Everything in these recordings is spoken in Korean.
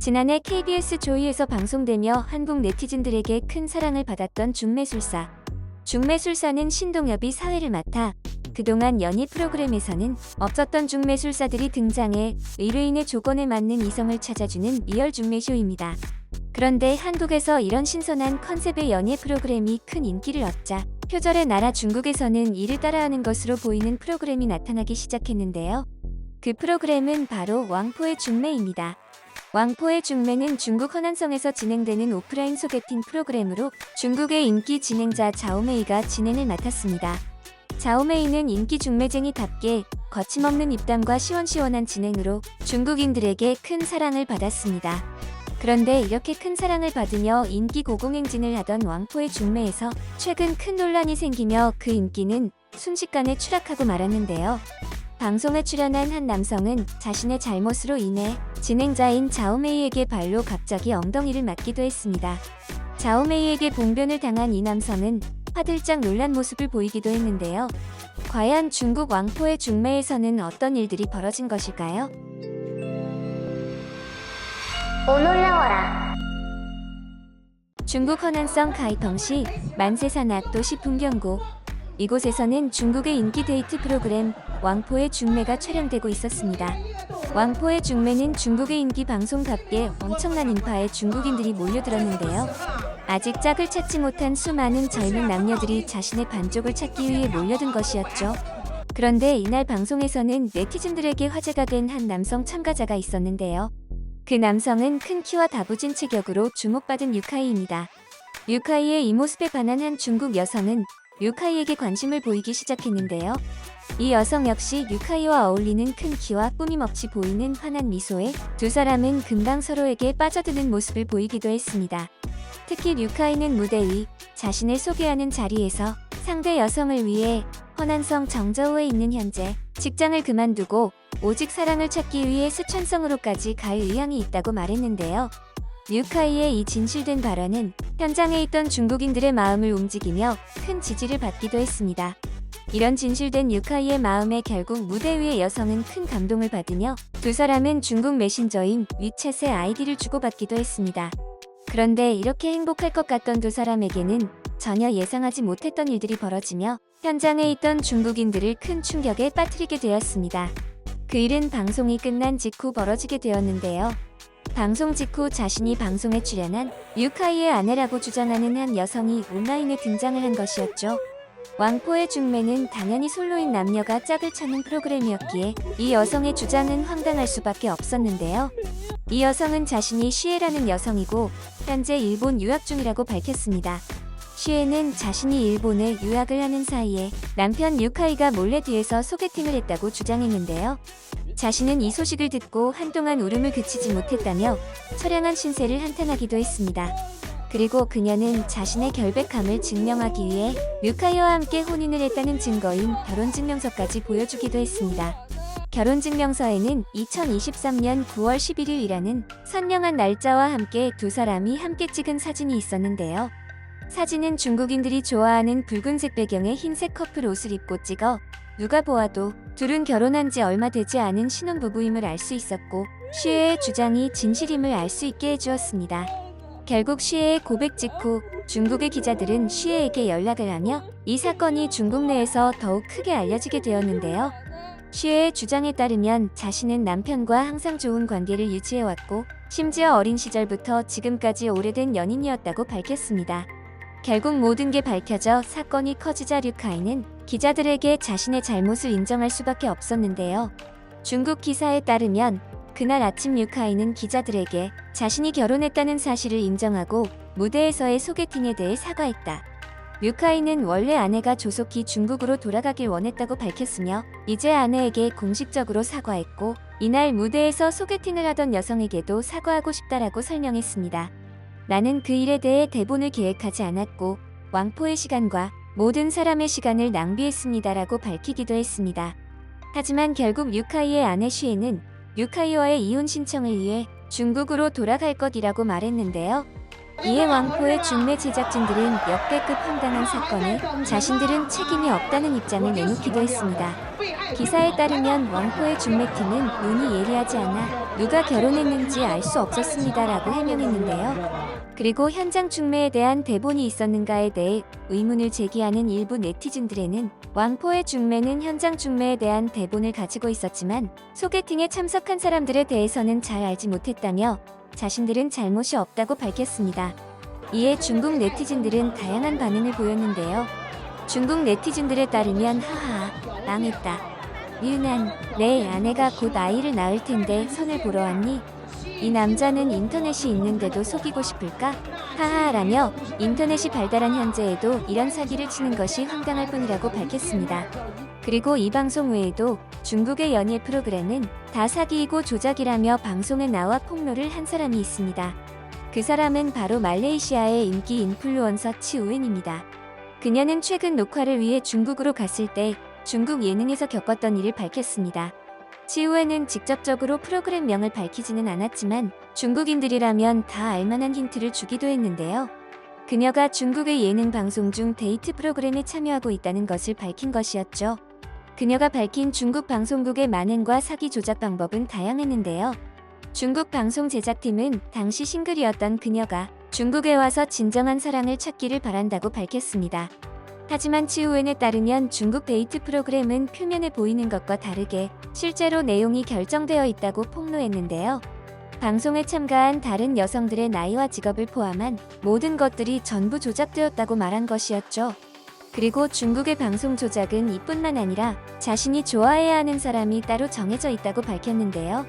지난해 KBS 조이에서 방송되며 한국 네티즌들에게 큰 사랑을 받았던 중매술사. 중매술사는 신동엽이 사회를 맡아 그동안 연예 프로그램에서는 없었던 중매술사들이 등장해 의뢰인의 조건에 맞는 이성을 찾아주는 리얼 중매쇼입니다. 그런데 한국에서 이런 신선한 컨셉의 연예 프로그램이 큰 인기를 얻자 표절의 나라 중국에서는 이를 따라하는 것으로 보이는 프로그램이 나타나기 시작했는데요. 그 프로그램은 바로 왕포의 중매입니다. 왕포의 중매는 중국 허난성에서 진행되는 오프라인 소개팅 프로그램으로 중국의 인기 진행자 자오메이가 진행을 맡았습니다. 자오메이는 인기 중매쟁이답게 거침없는 입담과 시원시원한 진행으로 중국인들에게 큰 사랑을 받았습니다. 그런데 이렇게 큰 사랑을 받으며 인기 고공행진을 하던 왕포의 중매에서 최근 큰 논란이 생기며 그 인기는 순식간에 추락하고 말았는데요. 방송에 출연한 한 남성은 자신의 잘못으로 인해 진행자인 자오메이에게 발로 갑자기 엉덩이를 맞기도 했습니다. 자오메이에게 봉변을 당한 이 남성은 화들짝 놀란 모습을 보이기도 했는데요. 과연 중국 왕포의 중매에서는 어떤 일들이 벌어진 것일까요? 오 놀라워라. 중국 허난성 가이펑시 만세산악 도시 풍경구. 이곳에서는 중국의 인기 데이트 프로그램 왕포의 중매가 촬영되고 있었습니다. 왕포의 중매는 중국의 인기 방송답게 엄청난 인파의 중국인들이 몰려들었는데요. 아직 짝을 찾지 못한 수많은 젊은 남녀들이 자신의 반쪽을 찾기 위해 몰려든 것이었죠. 그런데 이날 방송에서는 네티즌들에게 화제가 된 한 남성 참가자가 있었는데요. 그 남성은 큰 키와 다부진 체격으로 주목받은 유카이입니다. 유카이의 이 모습에 반한 한 중국 여성은 유카이에게 관심을 보이기 시작했는데요. 이 여성 역시 유카이와 어울리는 큰 키와 꾸밈없이 보이는 환한 미소에 두 사람은 금방 서로에게 빠져드는 모습을 보이기도 했습니다. 특히 유카이는 무대 위 자신을 소개하는 자리에서 상대 여성을 위해 허난성 정저우에 있는 현재 직장을 그만두고 오직 사랑을 찾기 위해 스촨성으로까지 갈 의향이 있다고 말했는데요. 유카이의 이 진실된 발언은 현장에 있던 중국인들의 마음을 움직이며 큰 지지를 받기도 했습니다. 이런 진실된 유카이의 마음에 결국 무대 위의 여성은 큰 감동을 받으며 두 사람은 중국 메신저인 위챗에 아이디를 주고받기도 했습니다. 그런데 이렇게 행복할 것 같던 두 사람에게는 전혀 예상하지 못했던 일들이 벌어지며 현장에 있던 중국인들을 큰 충격에 빠뜨리게 되었습니다. 그 일은 방송이 끝난 직후 벌어지게 되었는데요. 방송 직후 자신이 방송에 출연한 유카이의 아내라고 주장하는 한 여성이 온라인에 등장을 한 것이었죠. 왕포의 중매는 당연히 솔로인 남녀가 짝을 찾는 프로그램이었기에 이 여성의 주장은 황당할 수밖에 없었는데요. 이 여성은 자신이 시에라는 여성이고 현재 일본 유학 중이라고 밝혔습니다. 시에는 자신이 일본에 유학을 하는 사이에 남편 유카이가 몰래 뒤에서 소개팅을 했다고 주장했는데요. 자신은 이 소식을 듣고 한동안 울음을 그치지 못했다며 처량한 신세를 한탄하기도 했습니다. 그리고 그녀는 자신의 결백함을 증명하기 위해 유카이와 함께 혼인을 했다는 증거인 결혼증명서까지 보여주기도 했습니다. 결혼증명서에는 2023년 9월 11일이라는 선명한 날짜와 함께 두 사람이 함께 찍은 사진이 있었는데요. 사진은 중국인들이 좋아하는 붉은색 배경의 흰색 커플 옷을 입고 찍어 누가 보아도 둘은 결혼한 지 얼마 되지 않은 신혼부부임을 알 수 있었고 시에의 주장이 진실임을 알 수 있게 해주었습니다. 결국 시에의 고백 직후 중국의 기자들은 시에에게 연락을 하며 이 사건이 중국 내에서 더욱 크게 알려지게 되었는데요. 시에의 주장에 따르면 자신은 남편과 항상 좋은 관계를 유지해왔고 심지어 어린 시절부터 지금까지 오래된 연인이었다고 밝혔습니다. 결국 모든 게 밝혀져 사건이 커지자 류카이는 기자들에게 자신의 잘못을 인정할 수밖에 없었는데요. 중국 기사에 따르면 그날 아침 류카이는 기자들에게 자신이 결혼했다는 사실을 인정하고 무대에서의 소개팅에 대해 사과했다. 류카이는 원래 아내가 조속히 중국으로 돌아가길 원했다고 밝혔으며 이제 아내에게 공식적으로 사과했고 이날 무대에서 소개팅을 하던 여성에게도 사과하고 싶다라고 설명했습니다. 나는 그 일에 대해 대본을 계획하지 않았고 왕포의 시간과 모든 사람의 시간을 낭비했습니다라고 밝히기도 했습니다. 하지만 결국 유카이의 아내 쉬에는 유카이와의 이혼 신청을 위해 중국으로 돌아갈 것이라고 말했는데요. 이에 왕포의 중매 제작진들은 역대급 황당한 사건에 자신들은 책임이 없다는 입장을 내놓기도 했습니다. 기사에 따르면 왕포의 중매팀은 눈이 예리하지 않아 누가 결혼했는지 알 수 없었습니다라고 해명했는데요. 그리고 현장 중매에 대한 대본이 있었는가에 대해 의문을 제기하는 일부 네티즌들에는 왕포의 중매는 현장 중매에 대한 대본을 가지고 있었지만 소개팅에 참석한 사람들에 대해서는 잘 알지 못했다며 자신들은 잘못이 없다고 밝혔습니다. 이에 중국 네티즌들은 다양한 반응을 보였는데요. 중국 네티즌들에 따르면 하하, 망했다. 류난, 내 아내가 곧 아이를 낳을 텐데 선을 보러 왔니? 이 남자는 인터넷이 있는데도 속이고 싶을까? 하하라며 인터넷이 발달한 현재에도 이런 사기를 치는 것이 황당할 뿐이라고 밝혔습니다. 그리고 이 방송 외에도 중국의 연예 프로그램은 다 사기이고 조작이라며 방송에 나와 폭로를 한 사람이 있습니다. 그 사람은 바로 말레이시아의 인기 인플루언서 치우엔입니다. 그녀는 최근 녹화를 위해 중국으로 갔을 때 중국 예능에서 겪었던 일을 밝혔습니다. 치우엔은 직접적으로 프로그램명을 밝히지는 않았지만 중국인들이라면 다 알만한 힌트를 주기도 했는데요. 그녀가 중국의 예능 방송 중 데이트 프로그램에 참여하고 있다는 것을 밝힌 것이었죠. 그녀가 밝힌 중국 방송국의 만행과 사기 조작 방법은 다양했는데요. 중국 방송 제작팀은 당시 싱글이었던 그녀가 중국에 와서 진정한 사랑을 찾기를 바란다고 밝혔습니다. 하지만 치우엔에 따르면 중국 데이트 프로그램은 표면에 보이는 것과 다르게 실제로 내용이 결정되어 있다고 폭로했는데요. 방송에 참가한 다른 여성들의 나이와 직업을 포함한 모든 것들이 전부 조작되었다고 말한 것이었죠. 그리고 중국의 방송 조작은 이뿐만 아니라 자신이 좋아해야 하는 사람이 따로 정해져 있다고 밝혔는데요.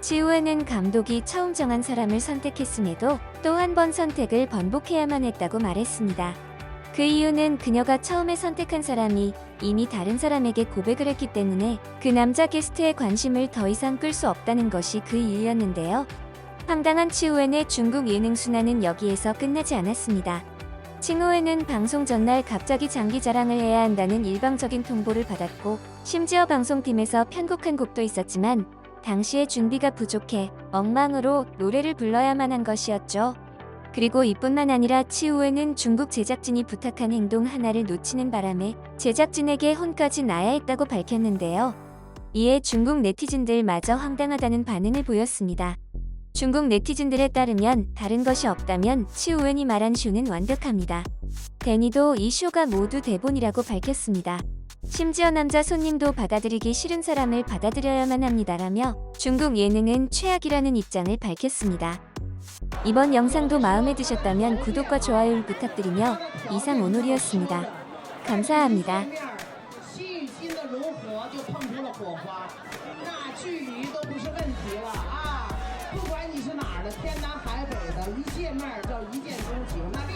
치우엔은 감독이 처음 정한 사람을 선택했음에도 또 한 번 선택을 번복해야만 했다고 말했습니다. 그 이유는 그녀가 처음에 선택한 사람이 이미 다른 사람에게 고백을 했기 때문에 그 남자 게스트의 관심을 더 이상 끌 수 없다는 것이 그 이유였는데요. 황당한 치우엔의 중국 예능 순환은 여기에서 끝나지 않았습니다. 칭우엔은 방송 전날 갑자기 장기 자랑을 해야 한다는 일방적인 통보를 받았고 심지어 방송팀에서 편곡한 곡도 있었지만 당시에 준비가 부족해 엉망으로 노래를 불러야만 한 것이었죠. 그리고 이뿐만 아니라 치우엔은 중국 제작진이 부탁한 행동 하나를 놓치는 바람에 제작진에게 혼까지 나야 했다고 밝혔는데요. 이에 중국 네티즌들마저 황당하다는 반응을 보였습니다. 중국 네티즌들에 따르면 다른 것이 없다면 치우엔이 말한 쇼는 완벽합니다. 데니도 이 쇼가 모두 대본이라고 밝혔습니다. 심지어 남자 손님도 받아들이기 싫은 사람을 받아들여야만 합니다라며 중국 예능은 최악이라는 입장을 밝혔습니다. 이번 영상도 마음에 드셨다면 구독과 좋아요를 부탁드리며 이상 오놀이었습니다. 감사합니다. 细心的融合就碰出了火花，那距离都不是问题了啊！不管你是哪儿的，天南海北的，一见面就一见钟情，那。